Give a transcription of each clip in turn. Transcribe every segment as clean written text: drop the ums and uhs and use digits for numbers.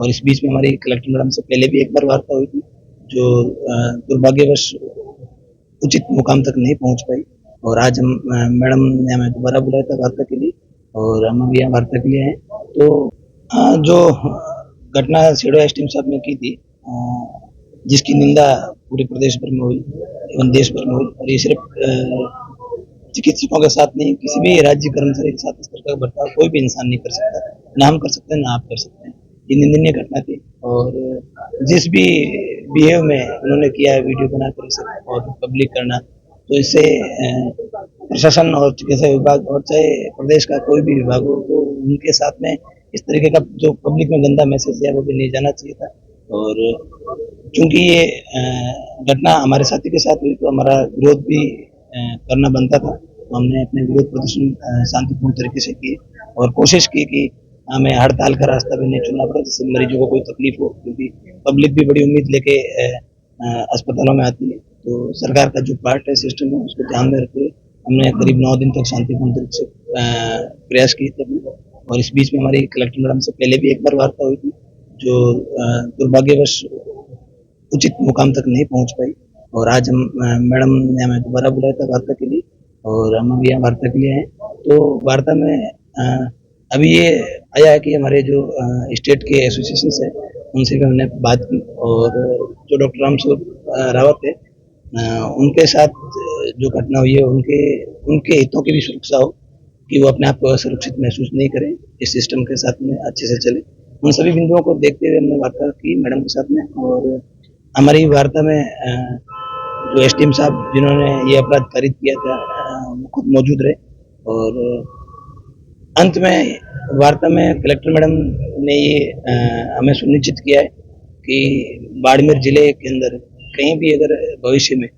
और इस बीच में हमारी कलेक्टर मैडम से पहले भी एक बार वार्ता हुई थी, जो दुर्भाग्यवश उचित मुकाम तक नहीं पहुंच पाई। और आज हम मैडम ने हमें दोबारा बुलाया था वार्ता के लिए, और हम अभी यहाँ वार्ता के लिए हैं। तो जो घटना सीडो एसडीएम साहब ने की थी, जिसकी निंदा पूरे प्रदेश भर में हुई एवं देश भर में हुई, और ये सिर्फ चिकित्सकों के साथ नहीं, किसी भी राज्य कर्मचारी के साथ इस तरह का बर्ताव कोई भी इंसान नहीं कर सकता। ना हम कर सकते हैं, ना आप कर सकते हैं। ये निंदनीय घटना थी, और जिस भी बिहेव में उन्होंने किया है, वीडियो बनाकर इसे और पब्लिक करना, तो इससे प्रशासन और चिकित्सा विभाग और चाहे प्रदेश का कोई भी विभाग हो, तो उनके साथ में इस तरीके का जो पब्लिक में गंदा मैसेज है वो भी नहीं जाना चाहिए था। और चूंकि ये घटना हमारे साथी के साथ हुई, तो हमारा विरोध भी करना बनता था। तो हमने अपने विरोध प्रदर्शन शांतिपूर्ण तरीके से किए, और कोशिश की कि हमें हड़ताल का रास्ता भी नहीं चुनना पड़ा, जिससे मरीजों को कोई तकलीफ हो, क्योंकि पब्लिक भी बड़ी उम्मीद लेके अस्पतालों में आती है। तो सरकार का जो पार्ट है, सिस्टम है, उसको ध्यान में रखते हुए हमने करीब 9 दिन तक शांतिपूर्ण तरीके से प्रयास किए थे। और इस बीच में हमारी कलेक्टर मैडम से पहले भी एक बार वार्ता हुई थी, जो दुर्भाग्यवश उचित मुकाम तक नहीं पहुंच पाई। और आज हम मैडम ने हमें दोबारा बुलाया था वार्ता के लिए, और हम अभी यहाँ वार्ता के लिए हैं। तो वार्ता में अभी ये आया है कि हमारे जो स्टेट के एसोसिएशन है, उनसे भी हमने बात की, और जो डॉक्टर रामस्वरूप रावत है, उनके साथ जो घटना हुई है, उनके हितों की भी सुरक्षा हो, कि वो अपने आप को असुरक्षित महसूस नहीं करें, इस सिस्टम के साथ में अच्छे से चले। उन सभी बिंदुओं को देखते हुए हमने वार्ता की मैडम के साथ में। और हमारी वार्ता में जो एसडीएम साहब जिन्होंने ये अपराध कारित किया था, वो खुद मौजूद रहे। और अंत में वार्ता में कलेक्टर मैडम ने ये हमें सुनिश्चित किया है कि बाड़मेर जिले के अंदर कहीं भी अगर भविष्य में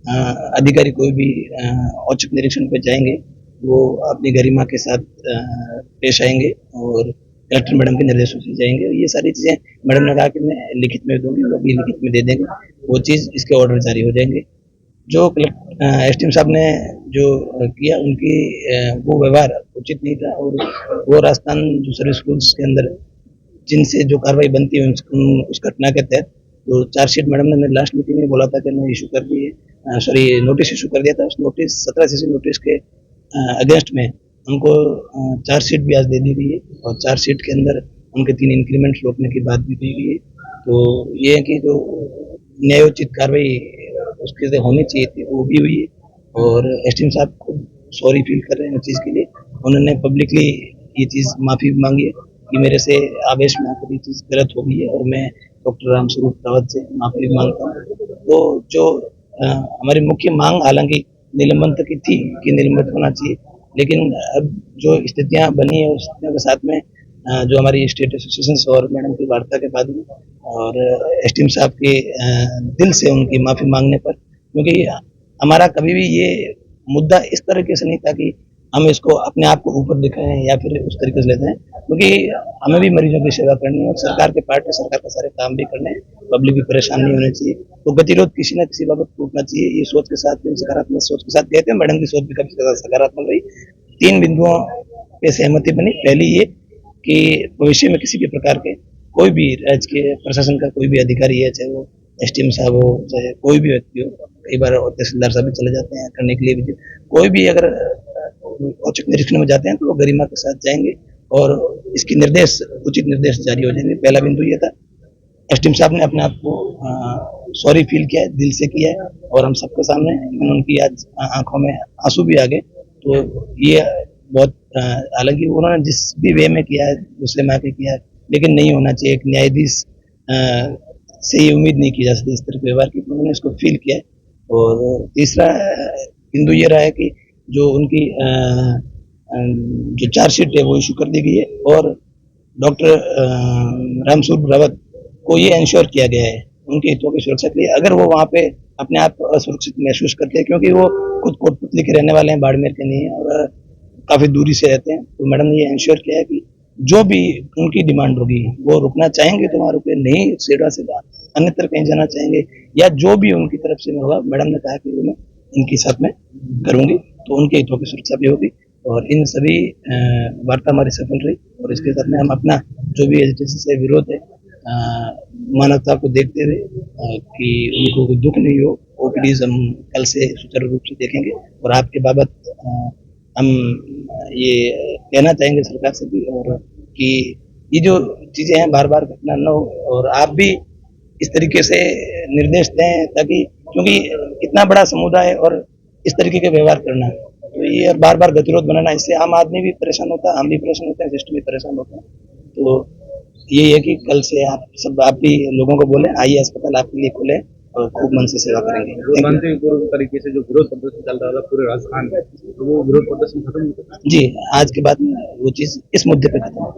अधिकारी कोई भी औचक निरीक्षण पे जाएंगे, वो अपनी गरिमा के साथ पेश आएंगे और कलेक्टर मैडम के निर्देशों से जाएंगे। ये सारी चीजें मैडम ने कहा कि मैं लिखित में दूंगी, वो भी लिखित में दे देंगे, वो चीज इसके ऑर्डर जारी हो जाएंगे। जो एसडीएम साहब ने जो किया, उनकी वो व्यवहार उचित नहीं था, और वो राजस्थान जो सर्विस स्कूल्स के अंदर जिनसे जो कार्रवाई बनती है उस घटना के तहत, तो चार्जशीट मैडम ने मेरी लास्ट मीटिंग में बोला था कि मैं इशू कर दी है, सॉरी नोटिस इशू कर दिया था। उस नोटिस 17 सीसी नोटिस के अगेंस्ट में उनको चार्जशीट भी आज दे दी गई है, और चार्जशीट के अंदर उनके 3 इंक्रीमेंट रोकने की बात भी की गई है। तो ये है कि जो न्यायोचित कार्रवाई उसके से होनी चाहिए थी, वो भी हुई है। और एसडीएम साहब खुद सॉरी फील कर रहे हैं इस चीज़ के लिए। उन्होंने पब्लिकली ये चीज़ माफ़ी मांगी है कि मेरे से आवेश में आकर ये चीज़ गलत हो गई है, और मैं डॉक्टर रामस्वरूप रावत से माफ़ी मांगता हूँ। तो जो हमारी मुख्य मांग हालांकि निलंबन तक की थी कि निलंबित होना चाहिए, लेकिन अब जो स्थितियां बनी है, उस स्थितियों के साथ में जो हमारी स्टेट एसोसिएशन और मैडम की वार्ता के बाद में, और एसडीएम साहब के दिल से उनकी माफ़ी मांगने पर, क्योंकि हमारा कभी भी ये मुद्दा इस तरीके से नहीं था कि हम इसको अपने आप को ऊपर दिखाएं या फिर उस तरीके से लेते हैं, क्योंकि हमें भी मरीजों की सेवा करनी है, और सरकार के पार्ट है, सरकार का सारे काम भी करने हैं, पब्लिक भी परेशान नहीं होनी चाहिए। तो गतिरोध किसी न किसी बाबत टूटना चाहिए, ये सोच के साथ, सकारात्मक सोच के साथ गए थे। मैडम की सोच भी काफी ज्यादा सकारात्मक रही। 3 बिंदुओं पे सहमति बनी। पहली ये कि भविष्य में किसी भी प्रकार के कोई भी राज्य के प्रशासन का कोई भी अधिकारी है, चाहे वो एसडीएम साहब हो, चाहे कोई भी व्यक्ति हो, कई बार तहसीलदार साहब भी चले जाते हैं करने के लिए भी, कोई भी अगर औचक निरीक्षण में जाते हैं तो वो गरिमा के साथ जाएंगे, और इसकी उचित निर्देश जारी हो जाएंगे। पहला बिंदु ये था। एसडीएम साहब ने अपने आप को सॉरी फील किया है, दिल से किया है, और हम सबके सामने उनकी आज आंखों में आंसू भी आ गए। तो ये बहुत हालांकि उन्होंने जिस भी वे में किया है, गुस्से में आके किया है, लेकिन नहीं होना चाहिए। एक न्यायाधीश से ये उम्मीद नहीं की जा सकती इस तरह के व्यवहार की। उन्होंने इसको फील किया है। और तीसरा बिंदु ये रहा है कि जो उनकी जो चार्जशीट है वो इशू कर दी गई है, और डॉक्टर रामस्वरूप रावत को ये इंश्योर किया गया है उनके हितों की सुरक्षा के लिए, अगर वो वहाँ पे अपने आप को असुरक्षित महसूस करते हैं, क्योंकि वो खुद कोटपुतली के रहने वाले हैं, बाड़मेर के नहीं है, और काफी दूरी से रहते हैं। तो मैडम ने ये इंश्योर किया है कि जो भी उनकी डिमांड होगी, वो रुकना चाहेंगे तो वहाँ रुके, नहीं सेवा से अन्यत्र कहीं जाना चाहेंगे, या जो भी उनकी तरफ से होगा, मैडम ने कहा कि मैं इनके साथ में करूंगी, तो उनके हितों की सुरक्षा भी होगी। और इन सभी वार्ता हमारी सफल रही, और इसके साथ में हम अपना जो भी एजुकेशन से विरोध है मानवता को देखते हुए कि उनको कोई दुख नहीं हो, ओपीडीज हम कल से सुचारू रूप से देखेंगे। और आपके बाबत हम ये कहना चाहेंगे सरकार से भी, और कि ये जो चीजें हैं बार बार घटना न हो, और आप भी इस तरीके से निर्देश दें, ताकि क्योंकि इतना बड़ा समुदाय और इस तरीके के व्यवहार करना, तो ये बार बार गतिरोध बनाना, इससे आम आदमी भी परेशान होता है, हम भी परेशान होते हैं, सिस्टम भी परेशान होता है। तो यही है कि कल से आप भी लोगों को बोले आइए अस्पताल आपके लिए खुले और खूब मन से सेवा करेंगे। शांतिपूर्ण तरीके से जो विरोध प्रदर्शन चल रहा था पूरे राजस्थान में, तो वो विरोध प्रदर्शन खत्म हो चुका है। जी, आज के बाद में वो चीज इस मुद्दे पे खत्म हो।